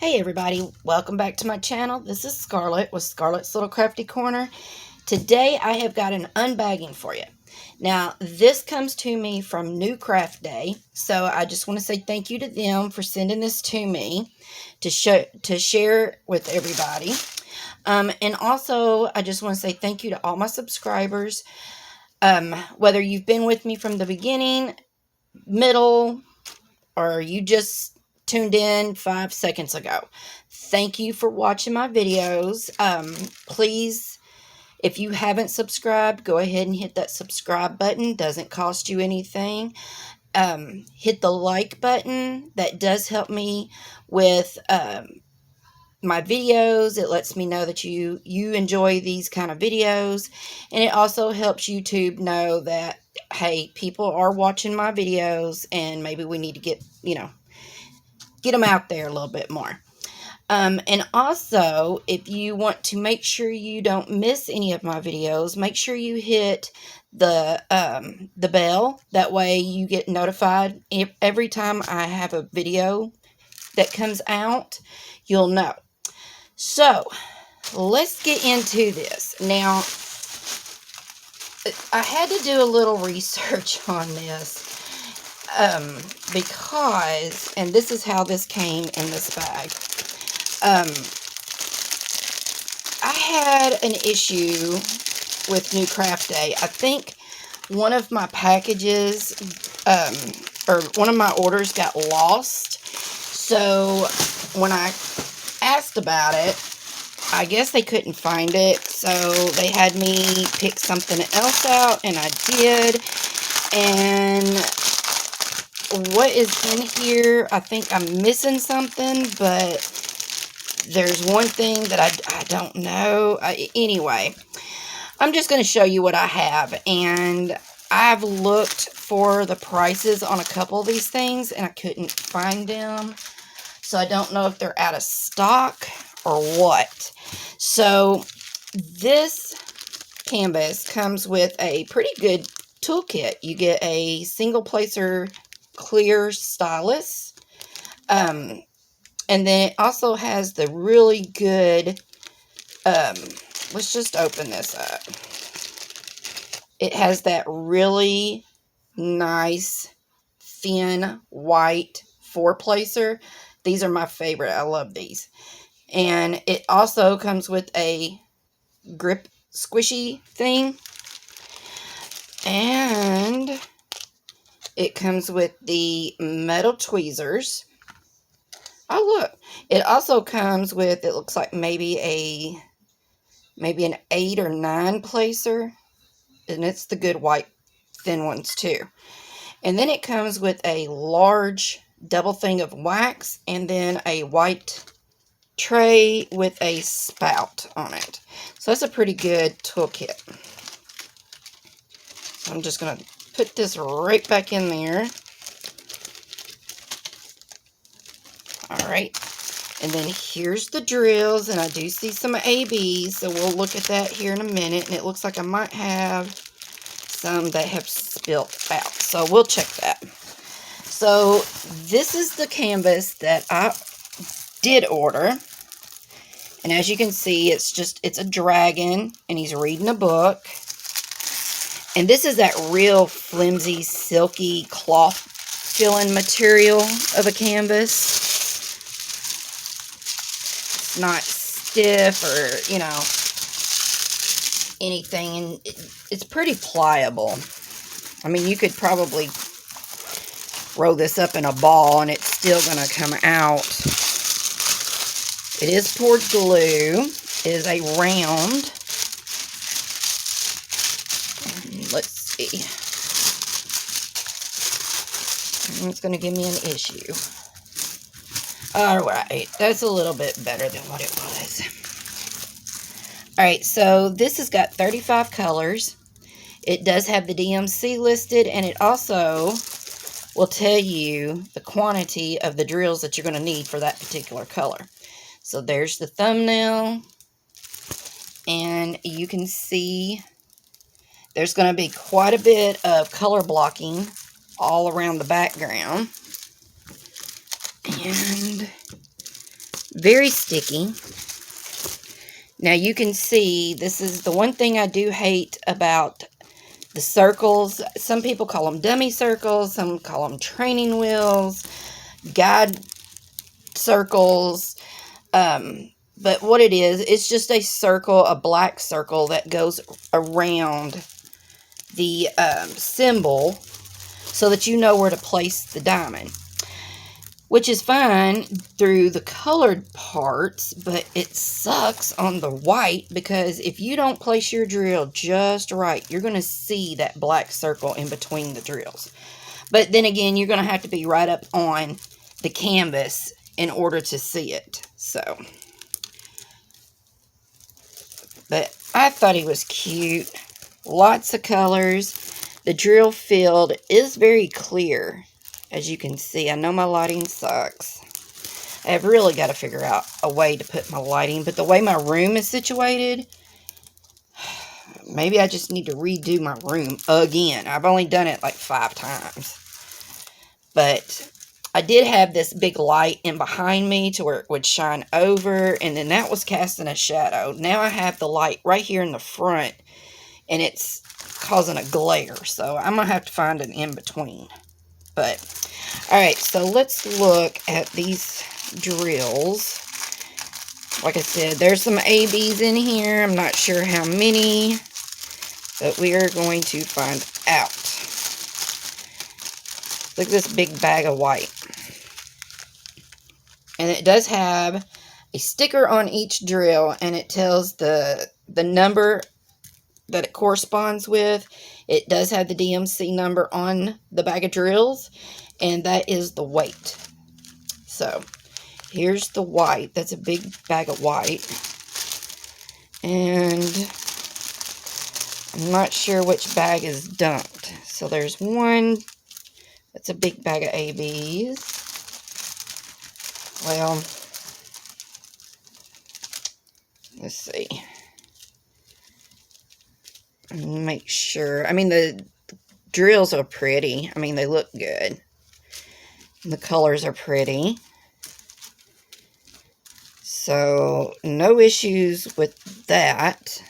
Hey everybody, welcome back to my channel. This is Scarlet with Scarlet's Little Crafty Corner. Today I have got an unbagging for you. Now this comes to me from Newcraftday, so I just want to say thank you to them for sending this to me to share with everybody. And also I just want to say thank you to all my subscribers. Whether you've been with me from the beginning, middle, or you just tuned in 5 seconds ago. Thank you for watching my videos. Please, if you haven't subscribed, go ahead and hit that subscribe button. Doesn't cost you anything. Hit the like button. That does help me with my videos. It lets me know that you enjoy these kind of videos, and it also helps YouTube know that, hey, people are watching my videos and maybe we need to get them out there a little bit more. And also, if you want to make sure you don't miss any of my videos, make sure you hit the bell. That way you get notified every time I have a video that comes out. You'll know. So let's get into this. Now, I had to do a little research on this because, and this is how this came in this bag. I had an issue with Newcraftday. I think one of my packages, or one of my orders got lost. So when I asked about it, I guess they couldn't find it. So they had me pick something else out, and I did. And what is in here, I think I'm missing something, but there's one thing that I don't know. Anyway, I'm just going to show you what I have, and I've looked for the prices on a couple of these things, and I couldn't find them, so I don't know if they're out of stock or what. So this canvas comes with a pretty good toolkit. You get a single placer clear stylus, and then it also has the really good, let's just open this up. It has that really nice thin white 4-placer. These are my favorite. I love these. And it also comes with a grip squishy thing. And it comes with the metal tweezers. Oh, look. It also comes with, it looks like maybe an 8 or 9 placer. And it's the good white thin ones too. And then it comes with a large double thing of wax, and then a white tray with a spout on it. So that's a pretty good toolkit. So I'm just going to put this right back in there. Alright, and then here's the drills, and I do see some ABs, so we'll look at that here in a minute, and it looks like I might have some that have spilt out, so we'll check that. So this is the canvas that I did order, and as you can see, it's a dragon, and he's reading a book, and this is that real flimsy, silky cloth filling material of a canvas. Not stiff or anything, and it's pretty pliable. I mean, you could probably roll this up in a ball and it's still gonna come out. It is poured glue. It is a round. Let's see. It's gonna give me an issue. Alright, that's a little bit better than what it was. Alright, so this has got 35 colors. It does have the DMC listed, and it also will tell you the quantity of the drills that you're going to need for that particular color. So there's the thumbnail, and you can see there's going to be quite a bit of color blocking all around the background. And very sticky. Now you can see, this is the one thing I do hate about the circles. Some people call them dummy circles, some call them training wheels, guide circles. But what it is, it's just a circle, a black circle that goes around the symbol so that you know where to place the diamond. Which is fine through the colored parts, but it sucks on the white because if you don't place your drill just right, you're going to see that black circle in between the drills. But then again, you're going to have to be right up on the canvas in order to see it. So, but I thought he was cute. Lots of colors. The drill field is very clear. As you can see, I know my lighting sucks. I have really got to figure out a way to put my lighting. But the way my room is situated, maybe I just need to redo my room again. I've only done it like 5 times. But I did have this big light in behind me to where it would shine over. And then that was casting a shadow. Now I have the light right here in the front. And it's causing a glare. So I'm going to have to find an in-between. But, alright, so let's look at these drills. Like I said, there's some ABs in here. I'm not sure how many, but we are going to find out. Look at this big bag of white. And it does have a sticker on each drill, and it tells the number that it corresponds with. It does have the DMC number on the bag of drills, and that is the weight. So, here's the white. That's a big bag of white. And I'm not sure which bag is dumped. So, there's one. That's a big bag of ABs. Well, let's see. Make sure. I mean, the drills are pretty. I mean, they look good. The colors are pretty. So, no issues with that.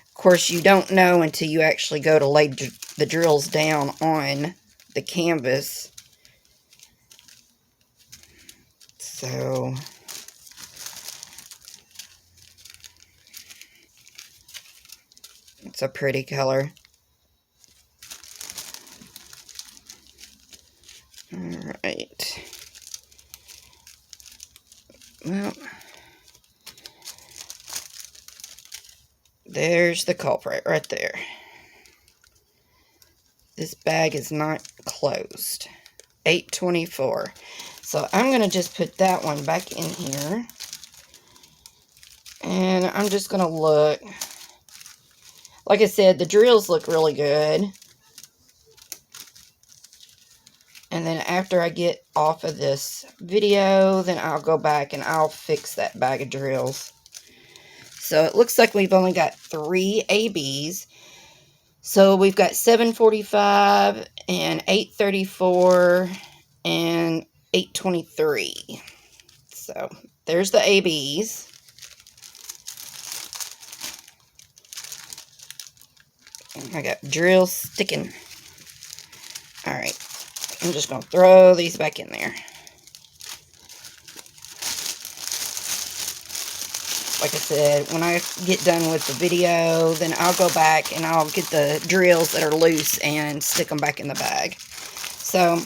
Of course, you don't know until you actually go to lay the drills down on the canvas. So, it's a pretty color. Alright. Well, there's the culprit right there. This bag is not closed. 824. So I'm going to just put that one back in here. And I'm just going to look. Like I said, the drills look really good. And then after I get off of this video, then I'll go back and I'll fix that bag of drills. So it looks like we've only got 3 ABs. So we've got 745 and 834 and 823. So there's the ABs. I got drills sticking. Alright. I'm just going to throw these back in there. Like I said, when I get done with the video, then I'll go back and I'll get the drills that are loose and stick them back in the bag. So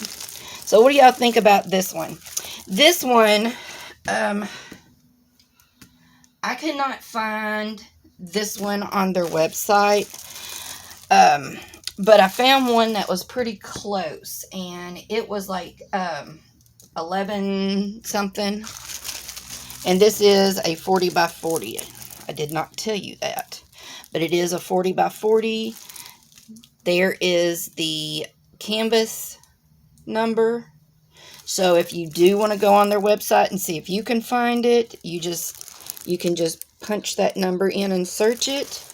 what do y'all think about this one? This one, I could not find this one on their website. But I found one that was pretty close, and it was like 11 something. And this is a 40 by 40. I did not tell you that, but it is a 40 by 40. There is the canvas number. So if you do want to go on their website and see if you can find it, you can just punch that number in and search it.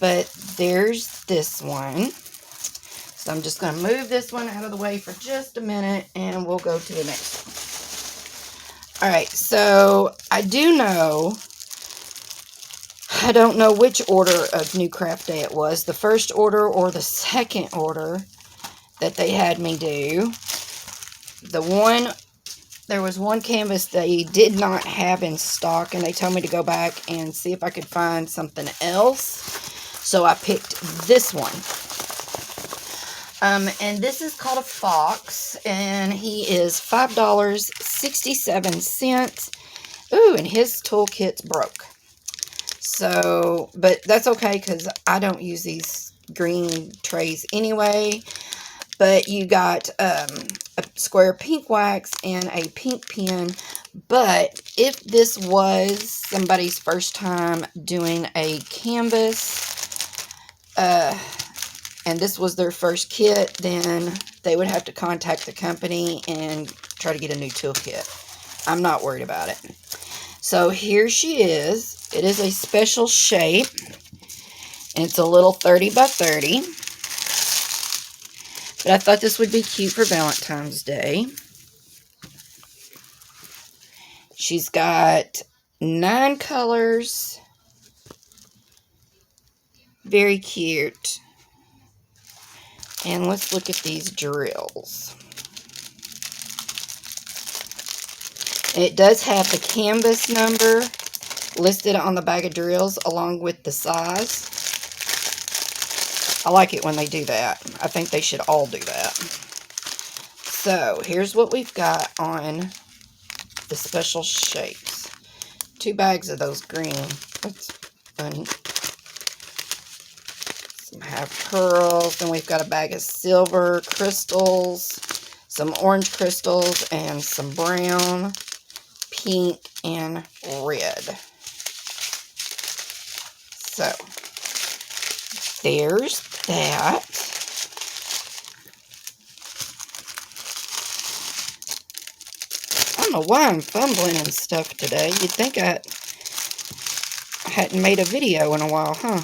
But there's this one. So I'm just going to move this one out of the way for just a minute, and we'll go to the next one. Alright, so I don't know which order of New Craft Day it was, the first order or the second order that they had me do. There was one canvas they did not have in stock, and they told me to go back and see if I could find something else. So I picked this one. And this is called a Fox, and he is $5.67. Ooh, and his toolkit's broke. So, but that's okay, because I don't use these green trays anyway. But you got a square pink wax and a pink pen. But if this was somebody's first time doing a canvas, and this was their first kit, then they would have to contact the company and try to get a new toolkit. I'm not worried about it. So here she is. It is a special shape. And it's a little 30 by 30. But I thought this would be cute for Valentine's Day. She's got 9 colors. Very cute. And let's look at these drills. It does have the canvas number listed on the bag of drills along with the size. I like it when they do that. I think they should all do that. So, here's what we've got on the special shapes. 2 bags of those green. That's funny. Some half pearls. Then we've got a bag of silver crystals, some orange crystals, and some brown, pink, and red. So, there's that. I don't know why I'm fumbling and stuff today. You'd think I hadn't made a video in a while, huh?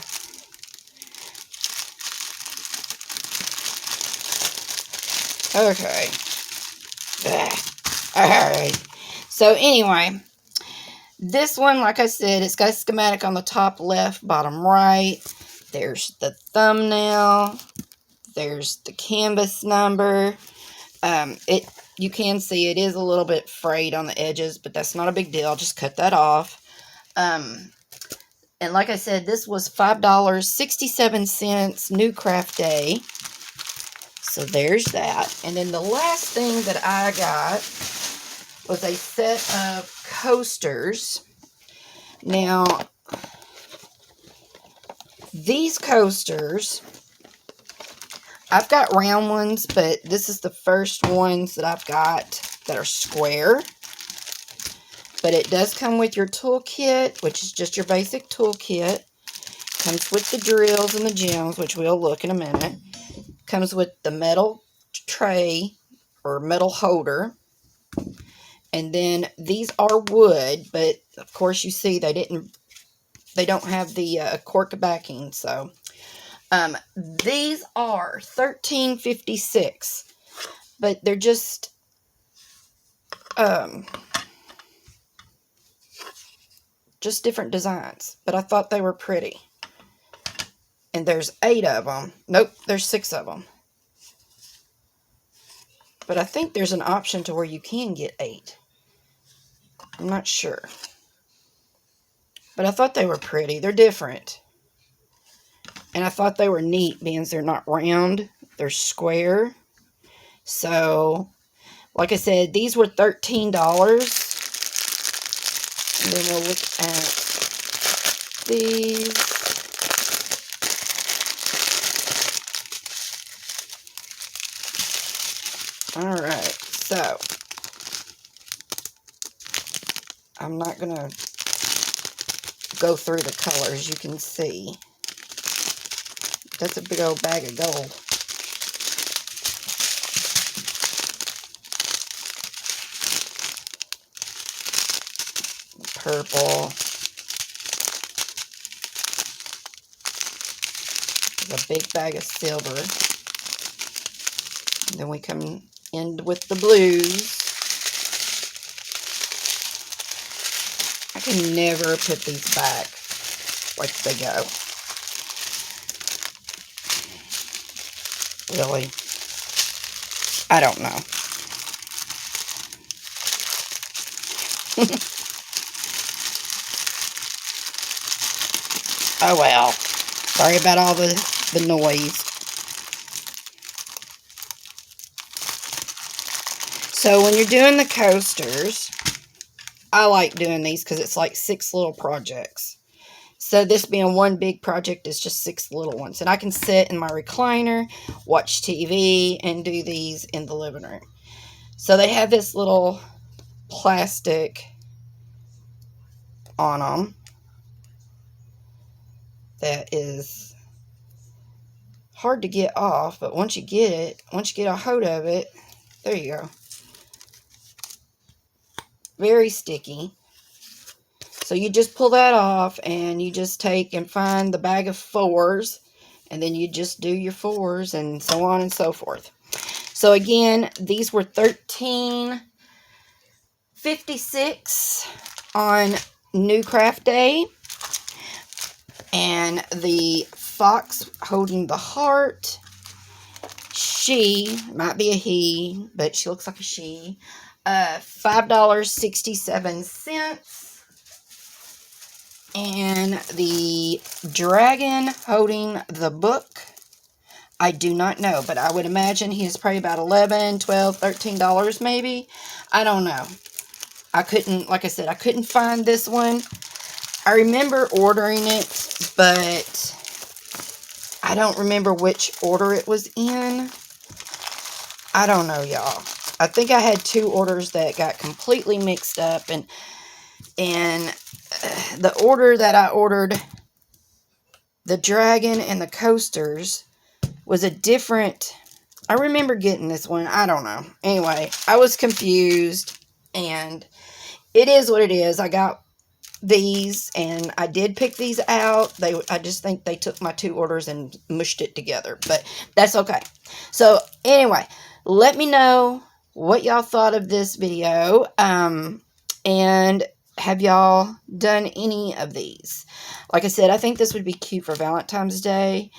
Okay. Alright. So anyway, this one, like I said, it's got a schematic on the top left, bottom right. There's the thumbnail. There's the canvas number. You can see it is a little bit frayed on the edges, but that's not a big deal. Just cut that off. And like I said, this was $5.67 New Craft Day. So there's that. And then the last thing that I got was a set of coasters. Now, these coasters, I've got round ones, but this is the first ones that I've got that are square. But it does come with your toolkit, which is just your basic toolkit. Comes with the drills and the gems, which we'll look in a minute. Comes with the metal tray or metal holder. And then these are wood, but of course you see they don't have the cork backing. So these are $13.56, but they're just different designs. But I thought they were pretty. And there's 8 of them. Nope, there's 6 of them. But I think there's an option to where you can get 8. I'm not sure. But I thought they were pretty. They're different. And I thought they were neat, being they're not round. They're square. So, like I said, these were $13. And then we'll look at these. Alright, so I'm not going to go through the colors. You can see. That's a big old bag of gold. Purple. There's a big bag of silver. And then we come in with the blues. I can never put these back like they go. Really? I don't know. Oh well. Sorry about all the noise. So when you're doing the coasters, I like doing these because it's like 6 little projects. So this being one big project is just 6 little ones. And I can sit in my recliner, watch TV, and do these in the living room. So they have this little plastic on them that is hard to get off. But once you get a hold of it, there you go. Very sticky. So you just pull that off and you just take and find the bag of 4s, and then you just do your 4s and so on and so forth. So again, these were $13.56 on Newcraftday. And the fox holding the heart, she, might be a he, but she looks like a she, $5.67. And the dragon holding the book, I do not know, but I would imagine he is probably about $11, $12, $13 maybe. I don't know. I couldn't, like I said, I couldn't find this one. I remember ordering it, but I don't remember which order it was in. I don't know, y'all. I think I had 2 orders that got completely mixed up, and the order that I ordered, the dragon and the coasters, was a different. I remember getting this one. I don't know. Anyway, I was confused, and it is what it is. I got these, and I did pick these out. I just think they took my 2 orders and mushed it together, but that's okay. So anyway, let me know what y'all thought of this video, and have y'all done any of these? Like I said, I think this would be cute for Valentine's Day.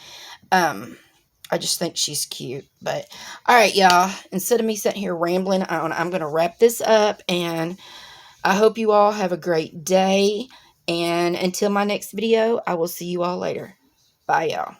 I just think she's cute. But all right, y'all, instead of me sitting here rambling on, I'm going to wrap this up, and I hope you all have a great day, and until my next video, I will see you all later. Bye, y'all.